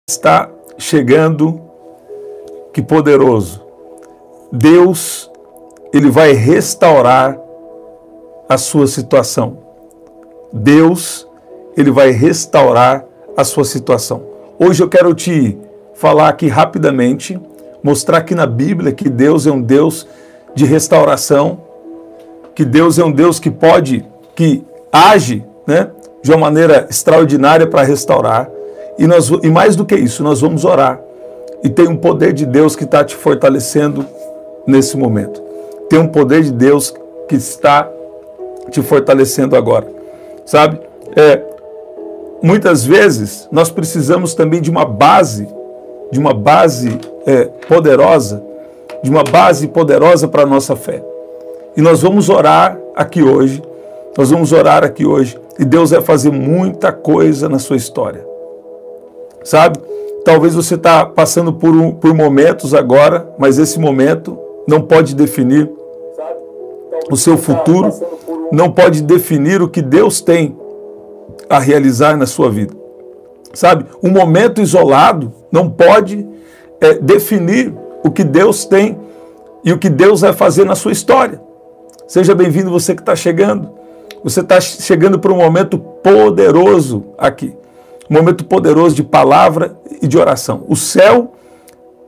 Está chegando, que poderoso. Deus, Ele vai restaurar a sua situação. Deus, Ele vai restaurar a sua situação. Hoje eu quero te falar aqui rapidamente, mostrar aqui na Bíblia que Deus é um Deus de restauração, que Deus é um Deus que age, de uma maneira extraordinária para restaurar. E mais do que isso, nós vamos orar. E tem um poder de Deus que está te fortalecendo nesse momento. Tem um poder de Deus que está te fortalecendo agora. Sabe? Muitas vezes nós precisamos também de uma base poderosa, para a nossa fé. E nós vamos orar aqui hoje. E Deus vai fazer muita coisa na sua história. Sabe? Talvez você está passando por momentos agora, mas esse momento não pode definir o seu futuro, não pode definir o que Deus tem a realizar na sua vida. Sabe? Um momento isolado não pode definir o que Deus tem e o que Deus vai fazer na sua história. Seja bem-vindo você que está chegando. Você está chegando para um momento poderoso aqui. Um momento poderoso de palavra e de oração. O céu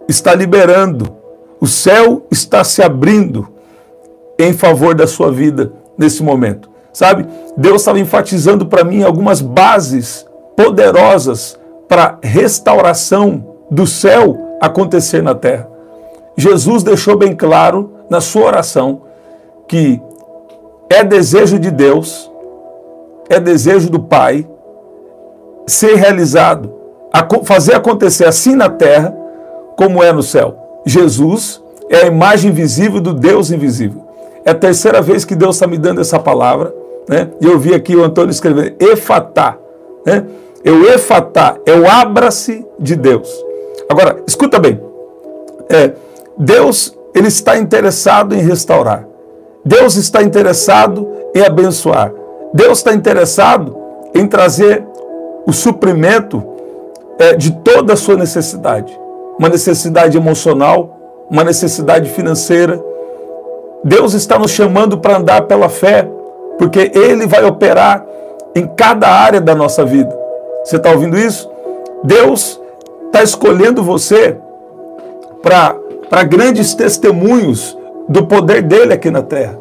está liberando, o céu está se abrindo em favor da sua vida nesse momento. Sabe? Deus estava enfatizando para mim algumas bases poderosas para restauração do céu acontecer na terra. Jesus deixou bem claro na sua oração que é desejo de Deus, é desejo do Pai, ser realizado, fazer acontecer assim na terra, como é no céu. Jesus é a imagem visível do Deus invisível. É a terceira vez que Deus está me dando essa palavra, E eu vi aqui o Antônio escrever, Efatá, O Efatá é o abra-se de Deus. Agora, escuta bem, Deus, Ele está interessado em restaurar. Deus está interessado em abençoar. Deus está interessado em trazer o suprimento de toda a sua necessidade. Uma necessidade emocional, uma necessidade financeira. Deus está nos chamando para andar pela fé, porque Ele vai operar em cada área da nossa vida. Você está ouvindo isso? Deus está escolhendo você para grandes testemunhos do poder dele aqui na terra.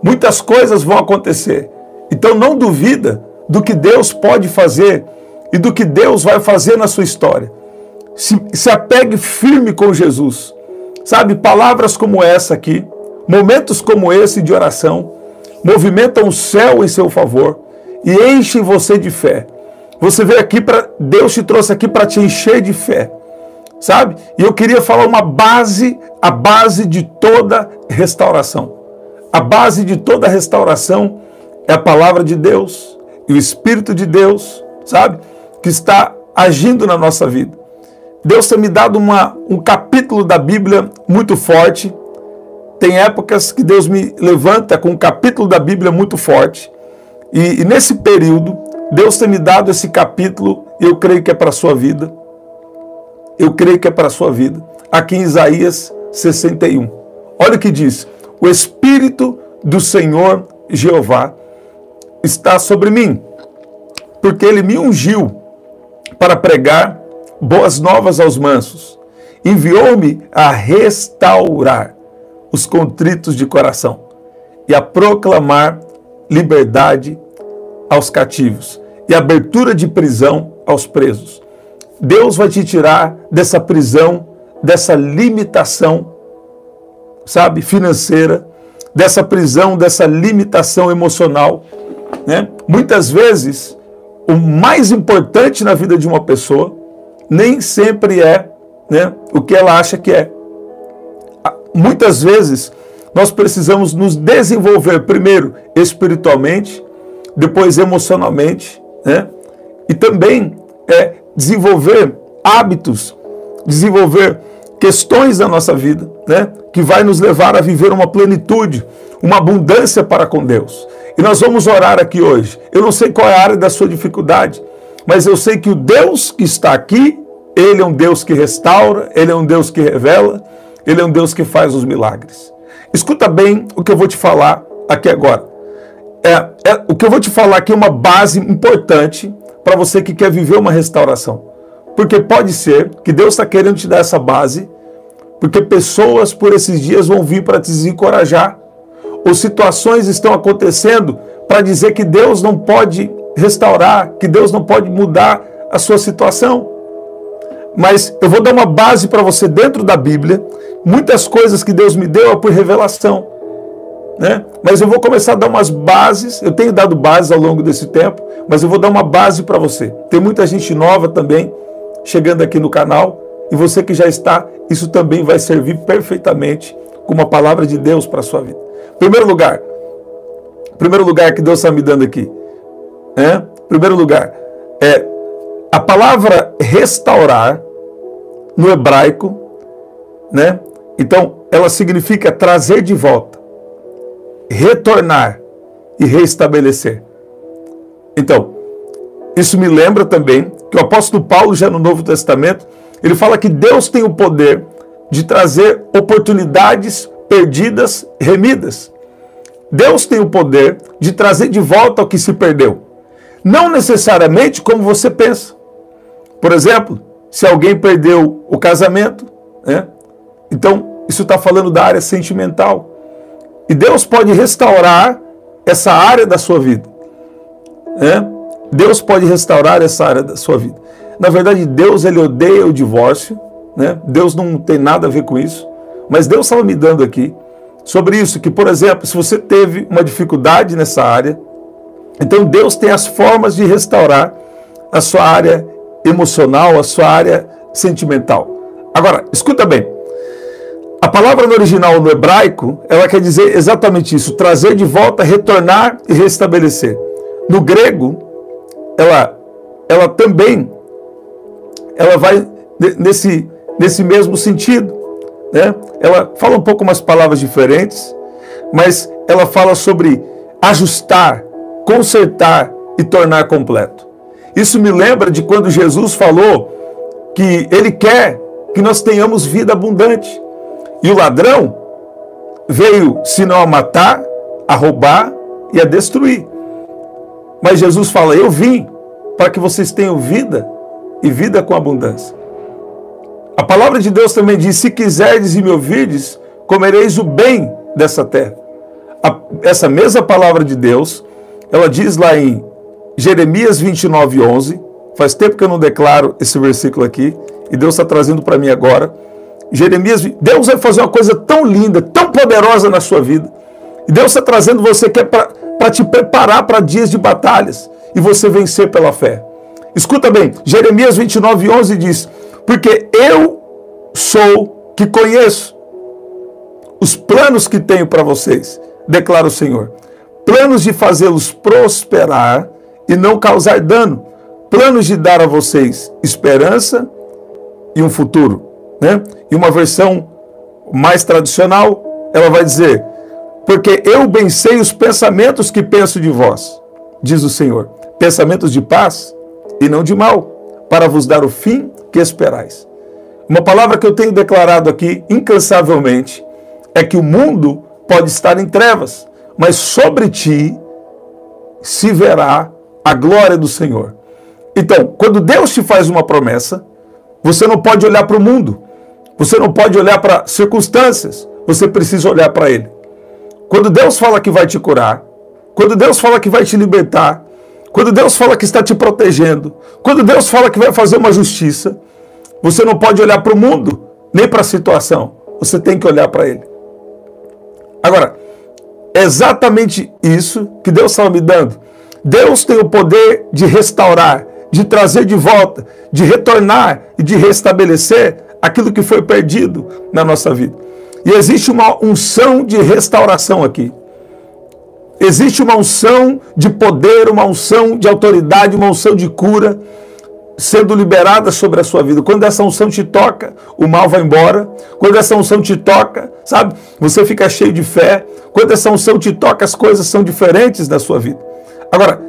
Muitas coisas vão acontecer. Então não duvida do que Deus pode fazer e do que Deus vai fazer na sua história. Se apegue firme com Jesus. Sabe, palavras como essa aqui, momentos como esse de oração, movimentam o céu em seu favor e enchem você de fé. Você veio aqui Deus te trouxe aqui para te encher de fé. Sabe? E eu queria falar a base de toda restauração. A base de toda restauração é a palavra de Deus e o Espírito de Deus, sabe? Que está agindo na nossa vida. Deus tem me dado um capítulo da Bíblia muito forte. Tem épocas que Deus me levanta com um capítulo da Bíblia muito forte. E nesse período, Deus tem me dado esse capítulo e eu creio que é para a sua vida. Eu creio que é para a sua vida. Aqui em Isaías 61. Olha o que diz. O Espírito do Senhor Jeová está sobre mim, porque Ele me ungiu para pregar boas novas aos mansos. Enviou-me a restaurar os contritos de coração e a proclamar liberdade aos cativos e abertura de prisão aos presos. Deus vai te tirar dessa prisão, dessa limitação, sabe, financeira, dessa prisão, dessa limitação emocional. Muitas vezes, o mais importante na vida de uma pessoa nem sempre é o que ela acha que é. Muitas vezes, nós precisamos nos desenvolver primeiro espiritualmente, depois emocionalmente, e também desenvolver hábitos, desenvolver questões da nossa vida, que vai nos levar a viver uma plenitude, uma abundância para com Deus. E nós vamos orar aqui hoje. Eu não sei qual é a área da sua dificuldade, mas eu sei que o Deus que está aqui, Ele é um Deus que restaura, Ele é um Deus que revela, Ele é um Deus que faz os milagres. Escuta bem o que eu vou te falar aqui agora. O que eu vou te falar aqui é uma base importante para você que quer viver uma restauração. Porque pode ser que Deus está querendo te dar essa base, porque pessoas por esses dias vão vir para te desencorajar, ou situações estão acontecendo para dizer que Deus não pode restaurar, que Deus não pode mudar a sua situação. Mas eu vou dar uma base para você dentro da Bíblia. Muitas coisas que Deus me deu é por revelação, né? Mas eu vou começar a dar umas bases. Eu tenho dado bases ao longo desse tempo, mas eu vou dar uma base para você. Tem muita gente nova também chegando aqui no canal, e você que já está, isso também vai servir perfeitamente como uma palavra de Deus para a sua vida. Primeiro lugar que Deus está me dando aqui, primeiro lugar, a palavra restaurar no hebraico, né? Então, ela significa trazer de volta, retornar e restabelecer. Então, isso me lembra também que o apóstolo Paulo, já no Novo Testamento, ele fala que Deus tem o poder de trazer oportunidades perdidas, remidas. Deus tem o poder de trazer de volta o que se perdeu. Não necessariamente como você pensa. Por exemplo, se alguém perdeu o casamento, né? Então, isso está falando da área sentimental. E Deus pode restaurar essa área da sua vida, né? Deus pode restaurar essa área da sua vida. Na verdade, Deus, ele odeia o divórcio, né? Deus não tem nada a ver com isso. Mas Deus estava me dando aqui sobre isso, que, por exemplo, se você teve uma dificuldade nessa área, então Deus tem as formas de restaurar a sua área emocional, a sua área sentimental. Agora, escuta bem. A palavra no original, no hebraico, ela quer dizer exatamente isso, trazer de volta, retornar e restabelecer. No grego, ela também, ela vai nesse mesmo sentido, né? Ela fala um pouco umas palavras diferentes, mas ela fala sobre ajustar, consertar e tornar completo. Isso me lembra de quando Jesus falou que Ele quer que nós tenhamos vida abundante. E o ladrão veio, senão a matar, a roubar e a destruir. Mas Jesus fala, eu vim para que vocês tenham vida e vida com abundância. A palavra de Deus também diz, se quiserdes e me ouvirdes, comereis o bem dessa terra. Essa mesma palavra de Deus, ela diz lá em Jeremias 29:11, faz tempo que eu não declaro esse versículo aqui, e Deus está trazendo para mim agora. Jeremias, Deus vai fazer uma coisa tão linda, tão poderosa na sua vida. E Deus está trazendo você que é para te preparar para dias de batalhas e você vencer pela fé. Escuta bem, Jeremias 29:11 diz, porque eu sou que conheço os planos que tenho para vocês, declara o Senhor. Planos de fazê-los prosperar e não causar dano. Planos de dar a vocês esperança e um futuro. Né? E uma versão mais tradicional, ela vai dizer, porque eu bem sei os pensamentos que penso de vós, diz o Senhor, pensamentos de paz e não de mal, para vos dar o fim que esperais. Uma palavra que eu tenho declarado aqui incansavelmente é que o mundo pode estar em trevas, mas sobre ti se verá a glória do Senhor. Então, quando Deus te faz uma promessa, você não pode olhar para o mundo, você não pode olhar para circunstâncias, você precisa olhar para Ele. Quando Deus fala que vai te curar, quando Deus fala que vai te libertar, quando Deus fala que está te protegendo, quando Deus fala que vai fazer uma justiça, você não pode olhar para o mundo, nem para a situação, você tem que olhar para Ele. Agora, é exatamente isso que Deus estava me dando. Deus tem o poder de restaurar, de trazer de volta, de retornar e de restabelecer aquilo que foi perdido na nossa vida. E existe uma unção de restauração aqui. Existe uma unção de poder, uma unção de autoridade, uma unção de cura sendo liberada sobre a sua vida. Quando essa unção te toca, o mal vai embora. Quando essa unção te toca, sabe, você fica cheio de fé. Quando essa unção te toca, as coisas são diferentes na sua vida. Agora,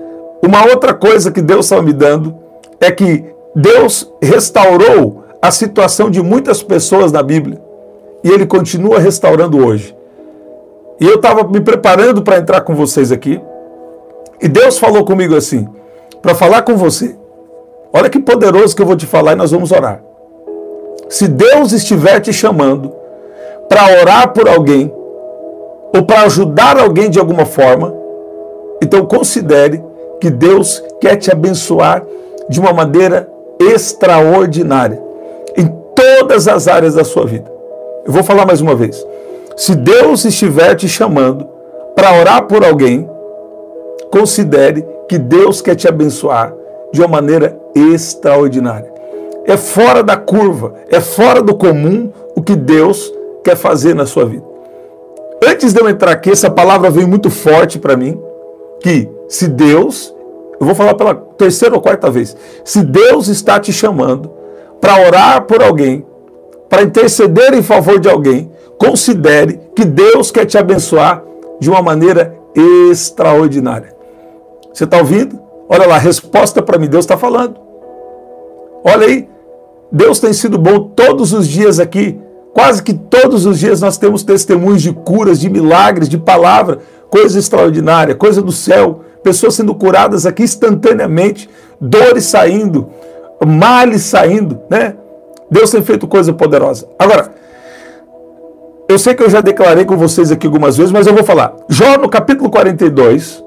uma outra coisa que Deus estava me dando é que Deus restaurou a situação de muitas pessoas na Bíblia e Ele continua restaurando hoje. E eu estava me preparando para entrar com vocês aqui e Deus falou comigo assim, para falar com você. Olha que poderoso que eu vou te falar e nós vamos orar. Se Deus estiver te chamando para orar por alguém ou para ajudar alguém de alguma forma, então considere que Deus quer te abençoar de uma maneira extraordinária em todas as áreas da sua vida. Eu vou falar mais uma vez. Se Deus estiver te chamando para orar por alguém, considere que Deus quer te abençoar de uma maneira extraordinária. É fora da curva, é fora do comum o que Deus quer fazer na sua vida. Antes de eu entrar aqui, essa palavra veio muito forte para mim, que se Deus, eu vou falar pela terceira ou quarta vez, se Deus está te chamando para orar por alguém, para interceder em favor de alguém, considere que Deus quer te abençoar de uma maneira extraordinária. Você está ouvindo? Olha lá, a resposta para mim, Deus está falando. Olha aí, Deus tem sido bom todos os dias aqui. Quase que todos os dias nós temos testemunhos de curas, de milagres, de palavra, coisa extraordinária, coisa do céu. Pessoas sendo curadas aqui instantaneamente, dores saindo, males saindo, né? Deus tem feito coisa poderosa. Agora, eu sei que eu já declarei com vocês aqui algumas vezes, mas eu vou falar. Jó, no capítulo 42,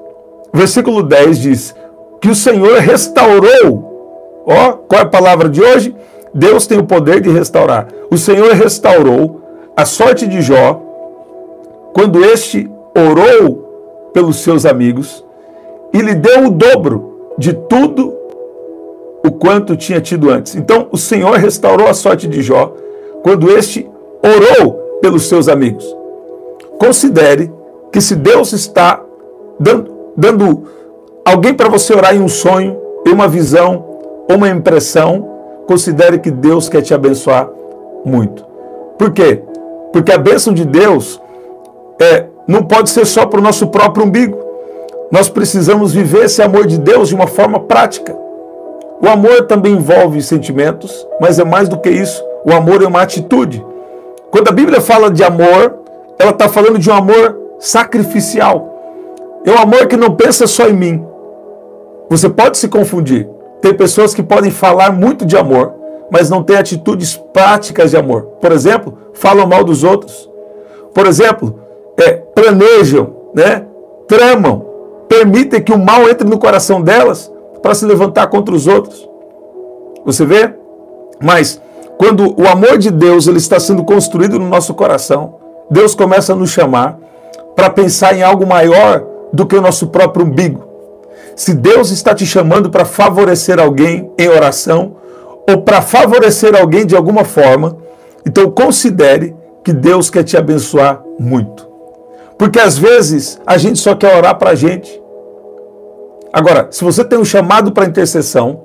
versículo 10, diz que o Senhor restaurou. Ó, qual é a palavra de hoje? Deus tem o poder de restaurar. O Senhor restaurou a sorte de Jó quando este orou pelos seus amigos e lhe deu o dobro de tudo o quanto tinha tido antes. Então, o Senhor restaurou a sorte de Jó quando este orou pelos seus amigos. Considere que se Deus está dando alguém para você orar em um sonho, em uma visão, ou uma impressão, considere que Deus quer te abençoar muito. Por quê? Porque a bênção de Deus não pode ser só para o nosso próprio umbigo. Nós precisamos viver esse amor de Deus de uma forma prática. O amor também envolve sentimentos, mas é mais do que isso. O amor é uma atitude. Quando a Bíblia fala de amor, ela está falando de um amor sacrificial. É um amor que não pensa só em mim. Você pode se confundir. Tem pessoas que podem falar muito de amor, mas não têm atitudes práticas de amor. Por exemplo, falam mal dos outros. Por exemplo, planejam, né? Tramam, permitem que o mal entre no coração delas para se levantar contra os outros. Você vê? Mas quando o amor de Deus ele está sendo construído no nosso coração, Deus começa a nos chamar para pensar em algo maior do que o nosso próprio umbigo. Se Deus está te chamando para favorecer alguém em oração ou para favorecer alguém de alguma forma, então considere que Deus quer te abençoar muito. Porque às vezes a gente só quer orar para a gente. Agora, se você tem um chamado para intercessão,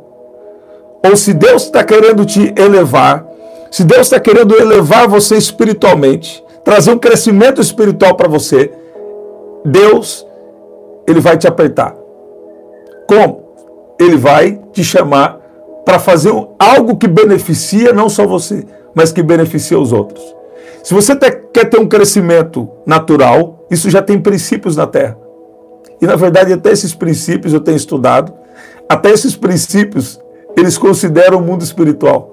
ou se Deus está querendo te elevar, se Deus está querendo elevar você espiritualmente, trazer um crescimento espiritual para você, Deus, Ele vai te apertar. Como? Ele vai te chamar para fazer algo que beneficia não só você, mas que beneficia os outros. Se você quer ter um crescimento natural, isso já tem princípios na Terra. E na verdade até esses princípios eu tenho estudado, até esses princípios eles consideram o mundo espiritual.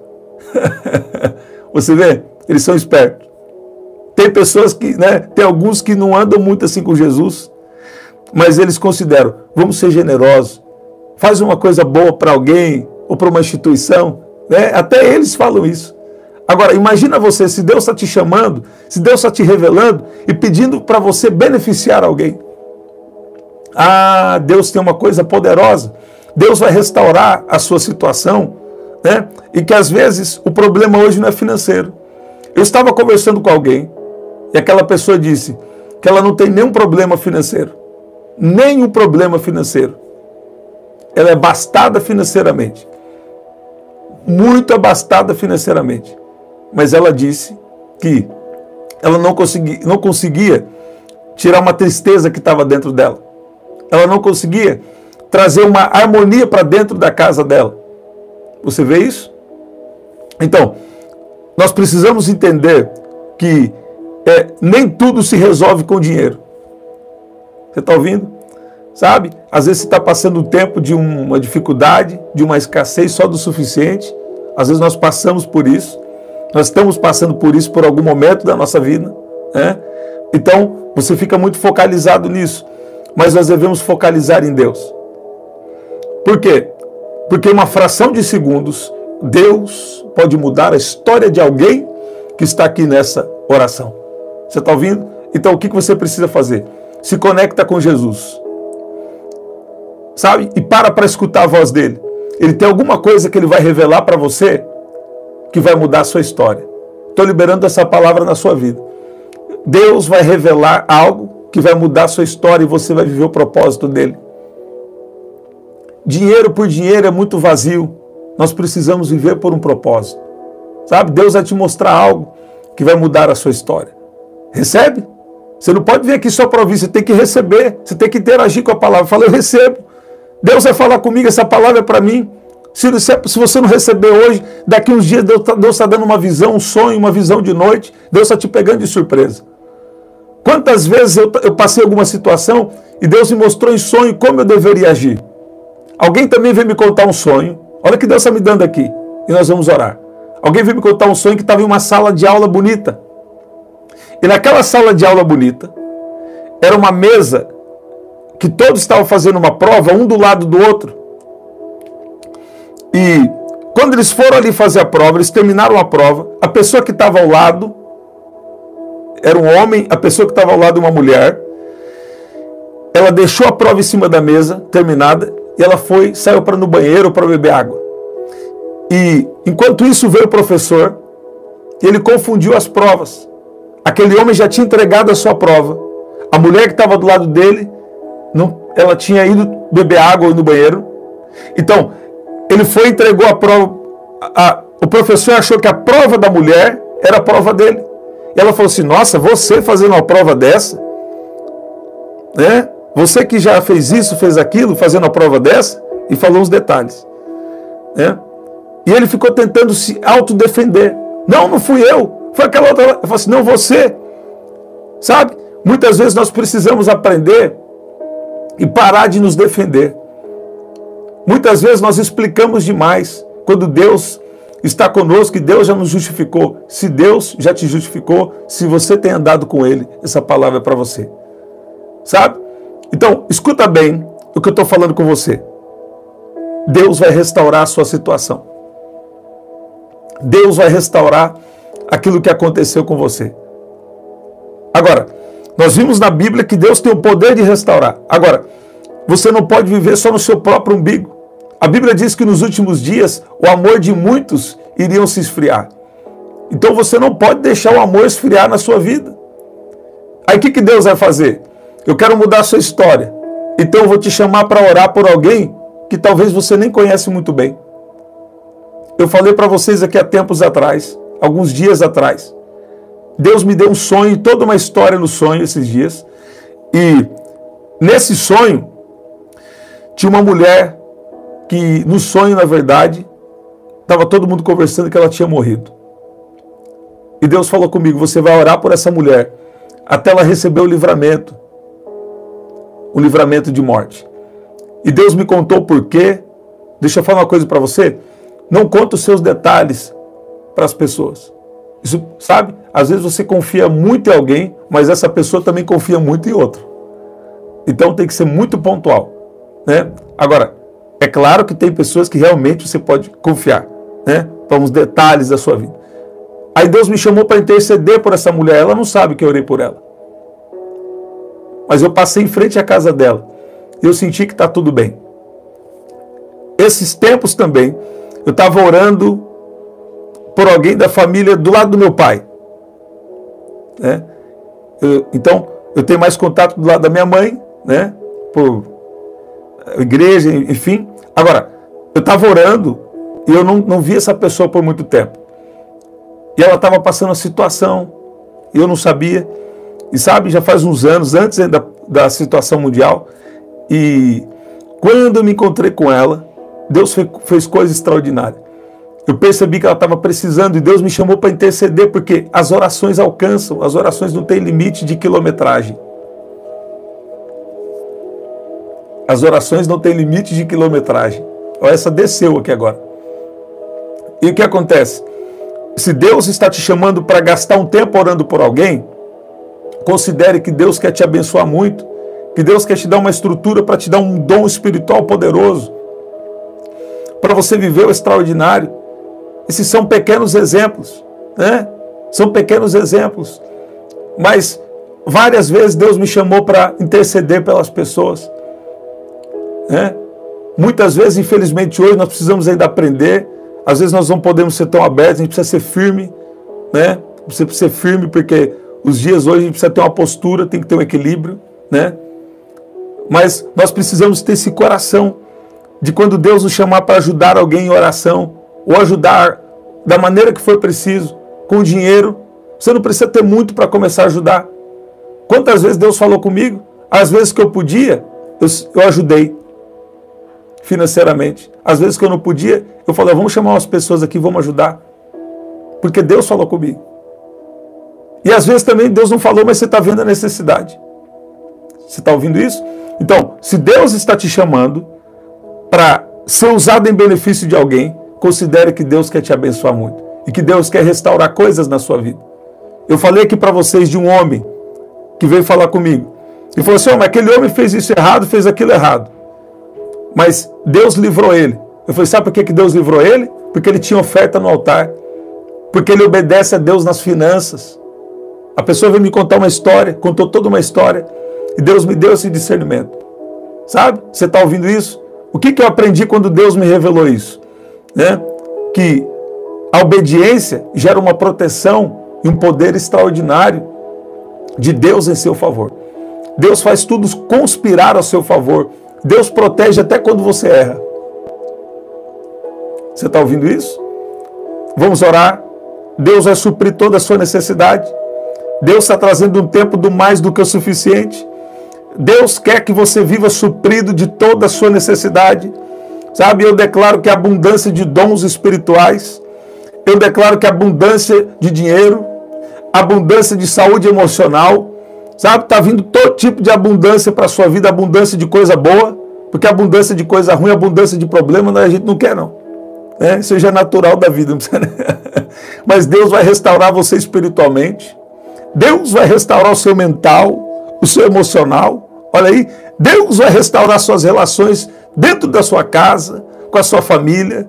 Você vê? Eles são espertos. Tem pessoas que, tem alguns que não andam muito assim com Jesus, mas eles consideram, vamos ser generosos, faz uma coisa boa para alguém ou para uma instituição, até eles falam isso. Agora, imagina você, se Deus está te chamando, se Deus está te revelando e pedindo para você beneficiar alguém. Ah, Deus tem uma coisa poderosa. Deus vai restaurar a sua situação, e que às vezes o problema hoje não é financeiro. Eu estava conversando com alguém e aquela pessoa disse que ela não tem nenhum problema financeiro. Nenhum problema financeiro. Ela é abastada financeiramente. Muito abastada financeiramente. Mas ela disse que ela não conseguia tirar uma tristeza que estava dentro dela. Ela não conseguia trazer uma harmonia para dentro da casa dela. Você vê isso? Então, nós precisamos entender que nem tudo se resolve com dinheiro. Você está ouvindo? Sabe? Às vezes você está passando um tempo de uma dificuldade, de uma escassez só do suficiente. Às vezes nós passamos por isso. Nós estamos passando por isso por algum momento da nossa vida, né? Então, você fica muito focalizado nisso. Mas nós devemos focalizar em Deus. Por quê? Porque uma fração de segundos, Deus pode mudar a história de alguém que está aqui nessa oração. Você está ouvindo? Então, o que você precisa fazer? Se conecta com Jesus. Sabe? E para escutar a voz dele. Ele tem alguma coisa que ele vai revelar para você que vai mudar a sua história. Estou liberando essa palavra na sua vida. Deus vai revelar algo que vai mudar a sua história e você vai viver o propósito dele. Dinheiro por dinheiro é muito vazio. Nós precisamos viver por um propósito. Sabe? Deus vai te mostrar algo que vai mudar a sua história. Recebe? Você não pode vir aqui só para ouvir, você tem que receber. Você tem que interagir com a palavra. Fala, eu recebo. Deus vai falar comigo, essa palavra é para mim. Se você não receber hoje, daqui uns dias Deus está dando uma visão, um sonho, uma visão de noite. Deus está te pegando de surpresa. Quantas vezes eu passei alguma situação e Deus me mostrou em sonho como eu deveria agir. Alguém também veio me contar um sonho. Olha o que Deus está me dando aqui. E nós vamos orar. Alguém veio me contar um sonho que estava em uma sala de aula bonita. E naquela sala de aula bonita, era uma mesa que todos estavam fazendo uma prova, um do lado do outro. E quando eles foram ali fazer a prova, eles terminaram a prova, a pessoa que estava ao lado era um homem, a pessoa que estava ao lado uma mulher. Ela deixou a prova em cima da mesa, terminada, e ela saiu para no banheiro para beber água. E enquanto isso veio o professor, ele confundiu as provas. Aquele homem já tinha entregado a sua prova. A mulher que estava do lado dele, ela tinha ido beber água no banheiro. Então, ele foi e entregou a prova. O professor achou que a prova da mulher era a prova dele. E ela falou assim, nossa, você fazendo uma prova dessa? Né? Você que já fez isso, fez aquilo, fazendo uma prova dessa? E falou uns detalhes. Né? E ele ficou tentando se autodefender. Não fui eu. Foi aquela outra. Eu falei assim, não, você. Sabe? Muitas vezes nós precisamos aprender e parar de nos defender. Muitas vezes nós explicamos demais. Quando Deus está conosco e Deus já nos justificou. Se Deus já te justificou, se você tem andado com Ele, essa palavra é para você. Sabe? Então, escuta bem o que eu estou falando com você. Deus vai restaurar a sua situação. Deus vai restaurar aquilo que aconteceu com você. Agora, nós vimos na Bíblia que Deus tem o poder de restaurar. Agora, você não pode viver só no seu próprio umbigo. A Bíblia diz que nos últimos dias o amor de muitos iriam se esfriar. Então você não pode deixar o amor esfriar na sua vida. Aí o que Deus vai fazer? Eu quero mudar a sua história. Então eu vou te chamar para orar por alguém que talvez você nem conhece muito bem. Eu falei para vocês aqui há tempos atrás, alguns dias atrás. Deus me deu um sonho, toda uma história no sonho esses dias. E nesse sonho, tinha uma mulher que no sonho, na verdade, estava todo mundo conversando que ela tinha morrido. E Deus falou comigo, você vai orar por essa mulher até ela receber o livramento de morte. E Deus me contou por quê. Deixa eu falar uma coisa para você. Não conta os seus detalhes para as pessoas. Isso, sabe? Às vezes você confia muito em alguém, mas essa pessoa também confia muito em outro. Então tem que ser muito pontual, né? Agora, é claro que tem pessoas que realmente você pode confiar, né? Para uns detalhes da sua vida. Aí Deus me chamou para interceder por essa mulher. Ela não sabe que eu orei por ela. Mas eu passei em frente à casa dela. E eu senti que está tudo bem. Esses tempos também, eu estava orando por alguém da família do lado do meu pai. Né? Então, eu tenho mais contato do lado da minha mãe, né? Por igreja, enfim. Agora, eu estava orando e eu não vi essa pessoa por muito tempo. E ela estava passando uma situação e eu não sabia. E sabe, já faz uns anos, antes da situação mundial. E quando eu me encontrei com ela, Deus fez coisa extraordinária. Eu percebi que ela estava precisando e Deus me chamou para interceder, porque as orações alcançam, as orações não têm limite de quilometragem. As orações não têm limite de quilometragem. Olha, essa desceu aqui agora. E o que acontece? Se Deus está te chamando para gastar um tempo orando por alguém, considere que Deus quer te abençoar muito, que Deus quer te dar uma estrutura para te dar um dom espiritual poderoso, para você viver o extraordinário. Esses são pequenos exemplos, né? São pequenos exemplos. Mas várias vezes Deus me chamou para interceder pelas pessoas, né? Muitas vezes, infelizmente, hoje nós precisamos ainda aprender. Às vezes nós não podemos ser tão abertos, a gente precisa ser firme, né? Precisa ser firme, porque os dias hoje a gente precisa ter uma postura, tem que ter um equilíbrio, né? Mas nós precisamos ter esse coração de quando Deus nos chamar para ajudar alguém em oração, ou ajudar da maneira que for preciso, com dinheiro. Você não precisa ter muito para começar a ajudar. Quantas vezes Deus falou comigo? Às vezes que eu podia, eu ajudei financeiramente. Às vezes que eu não podia, eu falei, vamos chamar umas pessoas aqui, vamos ajudar. Porque Deus falou comigo. E às vezes também Deus não falou, mas você está vendo a necessidade. Você está ouvindo isso? Então, se Deus está te chamando para ser usado em benefício de alguém, considere que Deus quer te abençoar muito. E que Deus quer restaurar coisas na sua vida. Eu falei aqui para vocês de um homem que veio falar comigo. E falou assim, mas aquele homem fez isso errado, fez aquilo errado. Mas Deus livrou ele. Eu falei, sabe por que Deus livrou ele? Porque ele tinha oferta no altar. Porque ele obedece a Deus nas finanças. A pessoa veio me contar uma história, contou toda uma história. E Deus me deu esse discernimento. Sabe? Você está ouvindo isso? O que eu aprendi quando Deus me revelou isso? Né? Que a obediência gera uma proteção e um poder extraordinário de Deus em seu favor. Deus faz tudo conspirar ao seu favor. Deus protege até quando você erra. Você está ouvindo isso? Vamos orar. Deus vai suprir toda a sua necessidade. Deus está trazendo um tempo do mais do que o suficiente. Deus quer que você viva suprido de toda a sua necessidade. Sabe, eu declaro que a abundância de dons espirituais, eu declaro que a abundância de dinheiro, abundância de saúde emocional, sabe, está vindo todo tipo de abundância para a sua vida, abundância de coisa boa, porque abundância de coisa ruim, abundância de problema, a gente não quer não. Isso já é natural da vida. Não precisa, né? Mas Deus vai restaurar você espiritualmente, Deus vai restaurar o seu mental, o seu emocional, olha aí, Deus vai restaurar suas relações dentro da sua casa, com a sua família,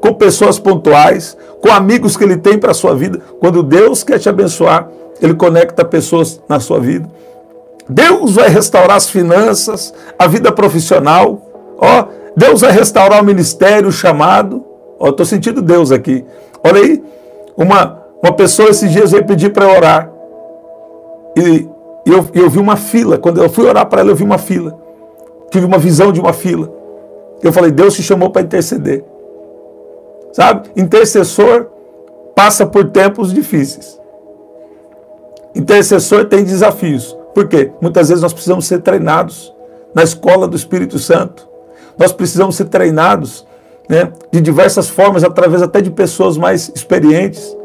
com pessoas pontuais, com amigos que Ele tem para a sua vida. Quando Deus quer te abençoar, Ele conecta pessoas na sua vida. Deus vai restaurar as finanças, a vida profissional, Deus vai restaurar o ministério, o chamado. Estou sentindo Deus aqui. Olha aí, uma pessoa esses dias veio pedir para eu orar. E eu vi uma fila. Quando eu fui orar para ela, eu vi uma fila. Tive uma visão de uma fila. Eu falei, Deus te chamou para interceder. Sabe? Intercessor passa por tempos difíceis. Intercessor tem desafios. Por quê? Muitas vezes nós precisamos ser treinados na escola do Espírito Santo. Nós precisamos ser treinados, né, de diversas formas, através até de pessoas mais experientes,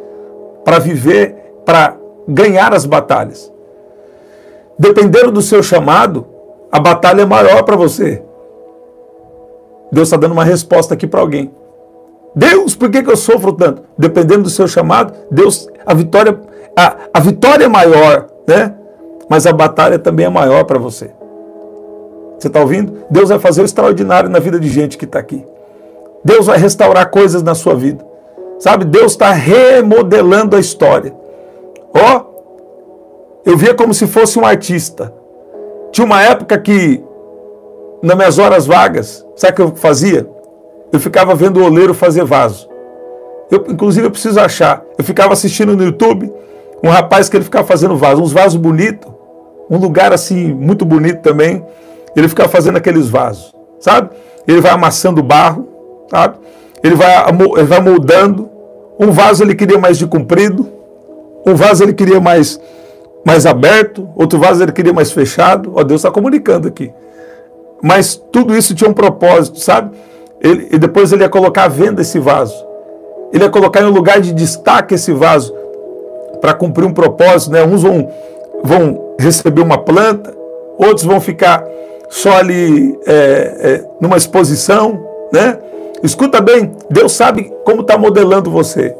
para viver, para ganhar as batalhas. Dependendo do seu chamado, a batalha é maior para você. Deus está dando uma resposta aqui para alguém. Deus, por que eu sofro tanto? Dependendo do seu chamado, Deus, a vitória é maior, né? Mas a batalha também é maior para você. Você está ouvindo? Deus vai fazer o extraordinário na vida de gente que está aqui. Deus vai restaurar coisas na sua vida. Sabe? Deus está remodelando a história. Eu via como se fosse um artista. Tinha uma época que, nas minhas horas vagas, sabe o que eu fazia? Eu ficava vendo o oleiro fazer vaso. Inclusive, eu preciso achar. Eu ficava assistindo no YouTube um rapaz que ele ficava fazendo vaso, uns vasos bonitos, um lugar assim, muito bonito também. Ele ficava fazendo aqueles vasos, sabe? Ele vai amassando barro, sabe? Ele vai moldando. Um vaso ele queria mais de comprido, um vaso ele queria mais aberto, outro vaso ele queria mais fechado. Deus está comunicando aqui. Mas tudo isso tinha um propósito, sabe? E depois ele ia colocar à venda esse vaso. Ele vai colocar em um lugar de destaque esse vaso para cumprir um propósito, né? Uns vão receber uma planta, outros vão ficar só ali numa exposição, né? Escuta bem, Deus sabe como está modelando você.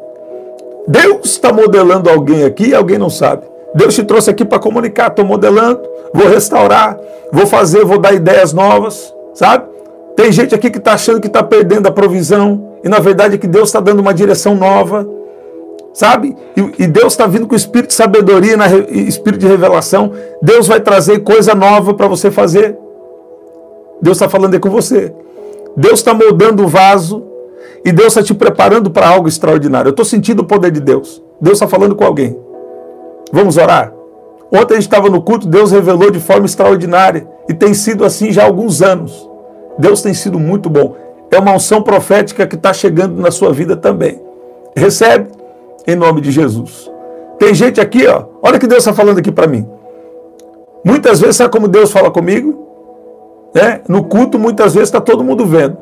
Deus está modelando alguém aqui e alguém não sabe. Deus te trouxe aqui para comunicar, estou modelando, vou restaurar, vou fazer, vou dar ideias novas, sabe? Tem gente aqui que está achando que está perdendo a provisão e na verdade é que Deus está dando uma direção nova, sabe? E Deus está vindo com o espírito de sabedoria e espírito de revelação. Deus vai trazer coisa nova para você fazer. Deus está falando aí com você. Deus está moldando o vaso e Deus está te preparando para algo extraordinário. Eu estou sentindo o poder de Deus. Deus está falando com alguém. Vamos orar? Ontem a gente estava no culto, Deus revelou de forma extraordinária e tem sido assim já há alguns anos. Deus tem sido muito bom. É uma unção profética que está chegando na sua vida também. Recebe em nome de Jesus. Tem gente aqui, ó, olha o que Deus está falando aqui para mim. Muitas vezes, sabe como Deus fala comigo? No culto, muitas vezes está todo mundo vendo.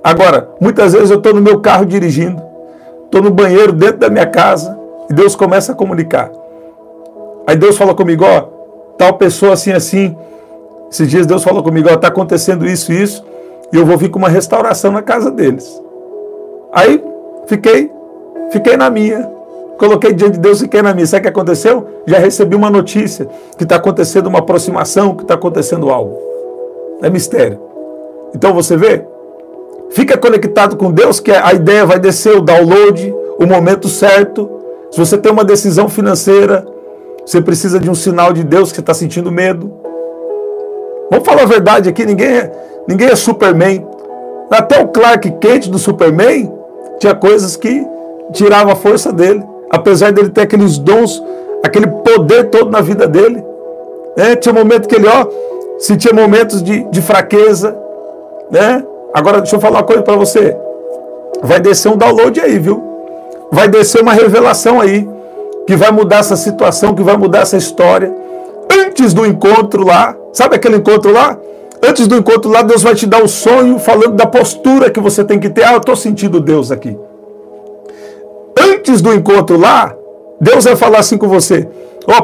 Agora, muitas vezes eu estou no meu carro dirigindo, estou no banheiro dentro da minha casa e Deus começa a comunicar. Aí Deus fala comigo, ó, tal pessoa assim, assim. Esses dias Deus falou comigo, ó, está acontecendo isso e isso, e eu vou vir com uma restauração na casa deles. Aí fiquei na minha. Coloquei diante de Deus e fiquei na minha. Sabe o que aconteceu? Já recebi uma notícia que está acontecendo uma aproximação, que está acontecendo algo. É mistério. Então você vê, fica conectado com Deus, que a ideia vai descer, o download, o momento certo. Se você tem uma decisão financeira, você precisa de um sinal de Deus que você está sentindo medo. Vamos falar a verdade aqui, ninguém é Superman. Até o Clark Kent do Superman tinha coisas que tiravam a força dele. Apesar dele ter aqueles dons, aquele poder todo na vida dele. Tinha momento que ele, sentia momentos de fraqueza. Agora, deixa eu falar uma coisa para você. Vai descer um download aí, viu? Vai descer uma revelação aí, que vai mudar essa situação, que vai mudar essa história. Antes do encontro lá, sabe aquele encontro lá? Antes do encontro lá, Deus vai te dar um sonho falando da postura que você tem que ter. Eu estou sentindo Deus aqui. Antes do encontro lá, Deus vai falar assim com você.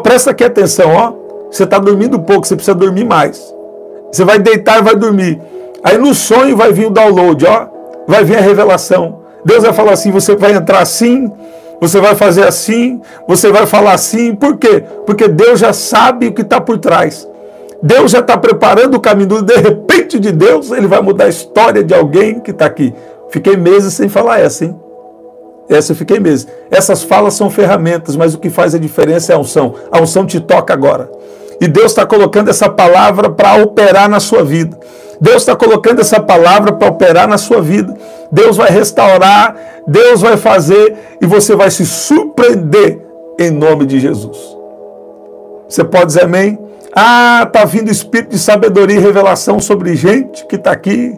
Presta aqui atenção, você está dormindo pouco, você precisa dormir mais. Você vai deitar e vai dormir. Aí no sonho vai vir o download, vai vir a revelação. Deus vai falar assim, você vai entrar assim, você vai fazer assim, você vai falar assim. Por quê? Porque Deus já sabe o que está por trás. Deus já está preparando o caminho. De repente de Deus, Ele vai mudar a história de alguém que está aqui. Fiquei meses sem falar essa, hein? Essa eu fiquei meses. Essas falas são ferramentas, mas o que faz a diferença é a unção. A unção te toca agora. E Deus está colocando essa palavra para operar na sua vida. Deus está colocando essa palavra para operar na sua vida. Deus vai restaurar, Deus vai fazer e você vai se surpreender em nome de Jesus. Você pode dizer amém? Está vindo espírito de sabedoria e revelação sobre gente que está aqui.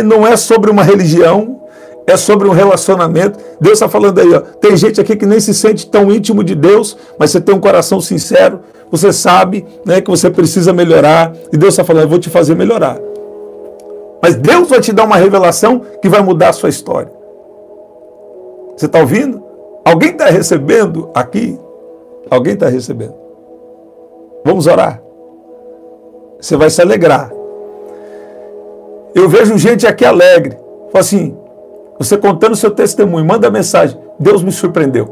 Não é sobre uma religião, é sobre um relacionamento. Deus está falando aí, tem gente aqui que nem se sente tão íntimo de Deus, mas você tem um coração sincero, você sabe, que você precisa melhorar, e Deus está falando, eu vou te fazer melhorar. Mas Deus vai te dar uma revelação que vai mudar a sua história. Você está ouvindo? Alguém está recebendo aqui? Alguém está recebendo? Vamos orar? Você vai se alegrar. Eu vejo gente aqui alegre. Fala assim, você contando o seu testemunho, manda mensagem. Deus me surpreendeu.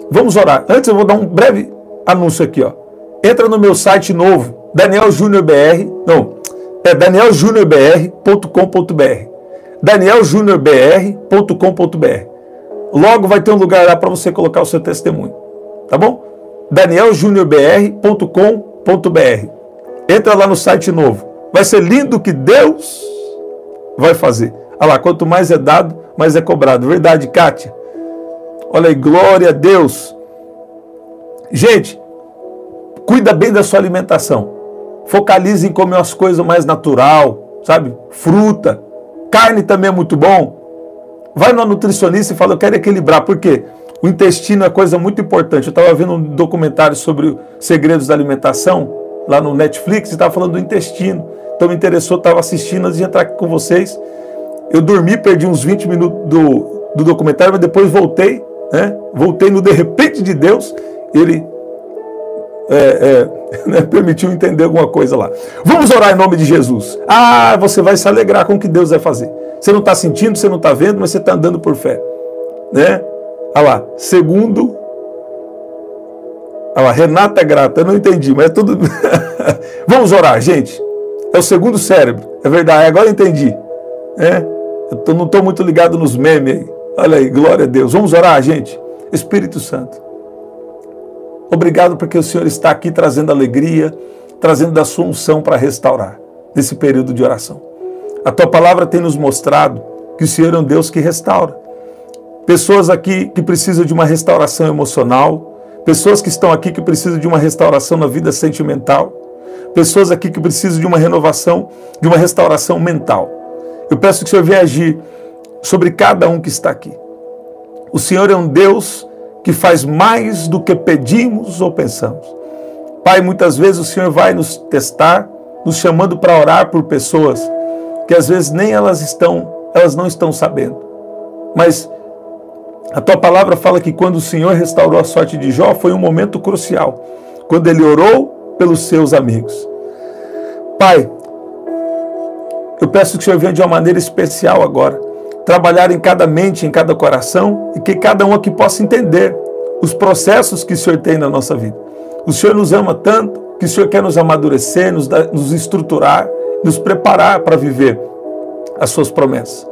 Vamos orar. Antes eu vou dar um breve anúncio aqui. Entra no meu site novo, danieljuniorbr.com.br. danieljuniorbr.com.br. Logo vai ter um lugar lá para você colocar o seu testemunho. Tá bom? danieljuniorbr.com.br. Entra lá no site novo. Vai ser lindo o que Deus vai fazer. Olha lá, quanto mais é dado, mais é cobrado. Verdade, Kátia? Olha aí, glória a Deus. Gente, cuida bem da sua alimentação. Focalize em comer as coisas mais natural, sabe? Fruta. Carne também é muito bom. Vai no nutricionista e fala, eu quero equilibrar. Por quê? O intestino é coisa muito importante. Eu estava vendo um documentário sobre segredos da alimentação, lá no Netflix, e estava falando do intestino. Então me interessou, estava assistindo antes de entrar aqui com vocês. Eu dormi, perdi uns 20 minutos do documentário, mas depois voltei, né? Voltei no de repente de Deus, ele né, permitiu entender alguma coisa lá. Vamos orar em nome de Jesus. Ah, você vai se alegrar com o que Deus vai fazer. Você não está sentindo, você não está vendo, mas você está andando por fé. Né? Olha lá, segundo... Olha lá, Renata Grata, eu não entendi, mas é tudo... Vamos orar, gente. É o segundo cérebro, é verdade, agora eu entendi. Eu não estou muito ligado nos memes aí. Olha aí, glória a Deus. Vamos orar, gente. Espírito Santo, obrigado porque o Senhor está aqui trazendo alegria, trazendo da sua unção para restaurar nesse período de oração. A tua palavra tem nos mostrado que o Senhor é um Deus que restaura. Pessoas aqui que precisam de uma restauração emocional, pessoas que estão aqui que precisam de uma restauração na vida sentimental, pessoas aqui que precisam de uma renovação, de uma restauração mental. Eu peço que o Senhor venha agir sobre cada um que está aqui. O Senhor é um Deus que faz mais do que pedimos ou pensamos. Pai, muitas vezes o Senhor vai nos testar, nos chamando para orar por pessoas que às vezes nem elas não estão sabendo. Mas a tua palavra fala que quando o Senhor restaurou a sorte de Jó, foi um momento crucial, quando ele orou pelos seus amigos. Pai, eu peço que o Senhor venha de uma maneira especial agora, trabalhar em cada mente, em cada coração, e que cada um aqui possa entender os processos que o Senhor tem na nossa vida. O Senhor nos ama tanto que o Senhor quer nos amadurecer, nos estruturar, nos preparar para viver as suas promessas.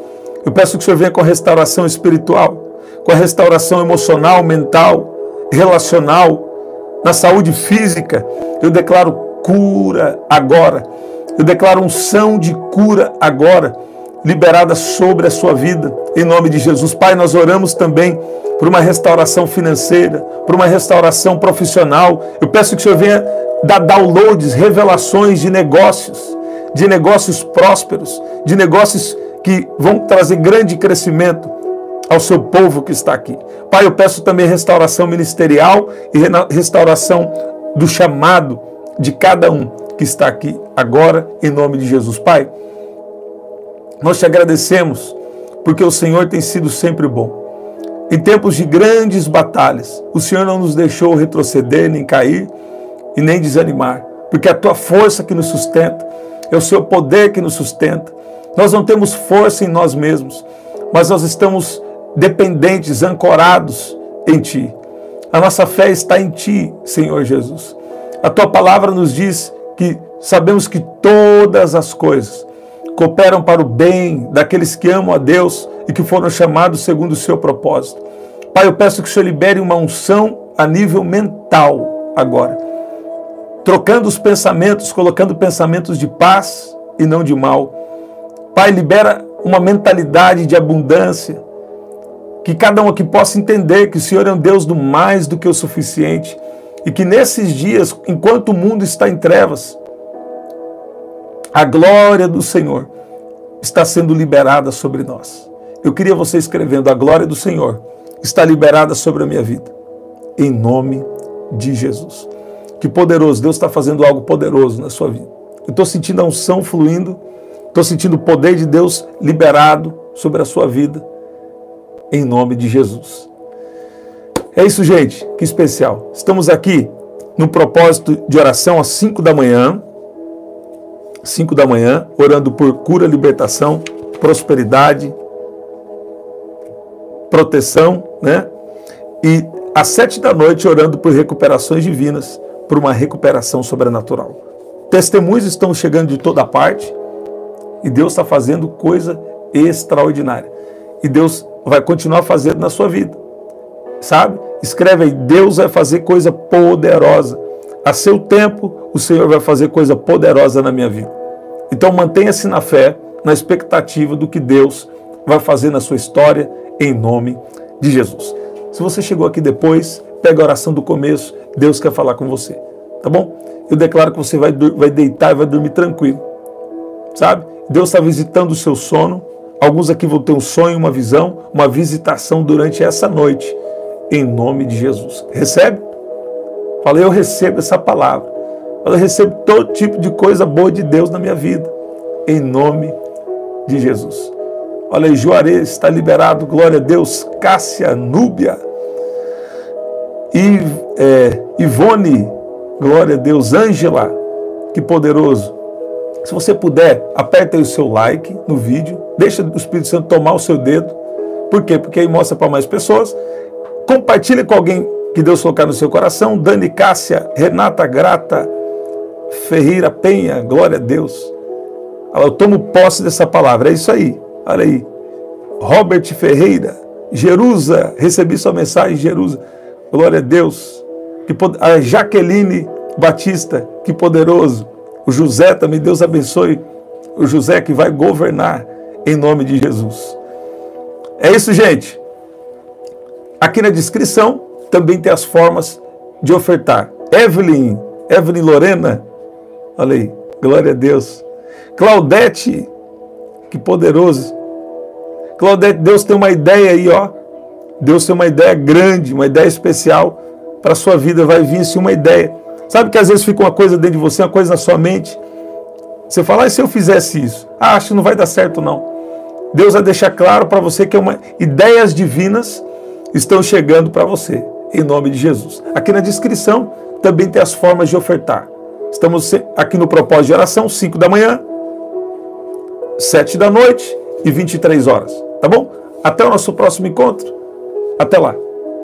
Eu peço que o Senhor venha com a restauração espiritual, com a restauração emocional, mental, relacional, na saúde física. Eu declaro cura agora. Eu declaro unção de cura agora, liberada sobre a sua vida, em nome de Jesus. Pai, nós oramos também por uma restauração financeira, por uma restauração profissional. Eu peço que o Senhor venha dar downloads, revelações de negócios prósperos, de negócios que vão trazer grande crescimento ao seu povo que está aqui. Pai, eu peço também restauração ministerial e restauração do chamado de cada um que está aqui agora, em nome de Jesus. Pai, nós te agradecemos porque o Senhor tem sido sempre bom. Em tempos de grandes batalhas, o Senhor não nos deixou retroceder, nem cair e nem desanimar, porque é a tua força que nos sustenta, é o seu poder que nos sustenta. Nós não temos força em nós mesmos, mas nós estamos dependentes, ancorados em Ti. A nossa fé está em Ti, Senhor Jesus. A Tua palavra nos diz que sabemos que todas as coisas cooperam para o bem daqueles que amam a Deus e que foram chamados segundo o seu propósito. Pai, eu peço que o Senhor libere uma unção a nível mental agora, trocando os pensamentos, colocando pensamentos de paz e não de mal. Pai, libera uma mentalidade de abundância, que cada um aqui possa entender que o Senhor é um Deus do mais do que o suficiente e que nesses dias, enquanto o mundo está em trevas, a glória do Senhor está sendo liberada sobre nós. Eu queria você escrevendo: a glória do Senhor está liberada sobre a minha vida, em nome de Jesus. Que poderoso, Deus está fazendo algo poderoso na sua vida. Eu estou sentindo a unção fluindo, estou sentindo o poder de Deus liberado sobre a sua vida, em nome de Jesus. É isso, gente, que especial. Estamos aqui no propósito de oração às 5 da manhã, orando por cura, libertação, prosperidade, proteção, né? E às 7 da noite, orando por recuperações divinas, por uma recuperação sobrenatural. Testemunhos estão chegando de toda parte e Deus está fazendo coisa extraordinária. E Deus vai continuar fazendo na sua vida, sabe? Escreve aí: Deus vai fazer coisa poderosa. A seu tempo, o Senhor vai fazer coisa poderosa na minha vida. Então mantenha-se na fé, na expectativa do que Deus vai fazer na sua história, em nome de Jesus. Se você chegou aqui depois, pega a oração do começo, Deus quer falar com você, tá bom? Eu declaro que você vai deitar e vai dormir tranquilo, sabe? Deus está visitando o seu sono. Alguns aqui vão ter um sonho, uma visão, uma visitação durante essa noite, em nome de Jesus. Recebe? Fala: eu recebo essa palavra. Fala: eu recebo todo tipo de coisa boa de Deus na minha vida, em nome de Jesus. Olha aí, Juarez está liberado, glória a Deus. Cássia, Núbia. Ivone, glória a Deus. Ângela, que poderoso. Se você puder, aperta aí o seu like no vídeo, deixa o Espírito Santo tomar o seu dedo. Por quê? Porque aí mostra para mais pessoas. Compartilhe com alguém que Deus colocar no seu coração. Dani, Cássia, Renata Grata, Ferreira Penha, glória a Deus. Eu tomo posse dessa palavra, é isso aí. Olha aí. Robert Ferreira, Jerusa, recebi sua mensagem, Jerusa. Glória a Deus. A Jaqueline Batista, que poderoso. O José também, Deus abençoe. O José que vai governar em nome de Jesus. É isso, gente. Aqui na descrição também tem as formas de ofertar. Evelyn Lorena, olha aí, glória a Deus. Claudete, que poderoso. Claudete, Deus tem uma ideia aí, ó. Deus tem uma ideia grande, uma ideia especial para a sua vida. Vai vir sim uma ideia. Sabe que às vezes fica uma coisa dentro de você, uma coisa na sua mente. Você fala, e se eu fizesse isso? Acho que não vai dar certo não. Deus vai deixar claro para você que ideias divinas estão chegando para você, em nome de Jesus. Aqui na descrição também tem as formas de ofertar. Estamos aqui no propósito de oração, 5 da manhã, 7 da noite e 23 horas. Tá bom? Até o nosso próximo encontro. Até lá.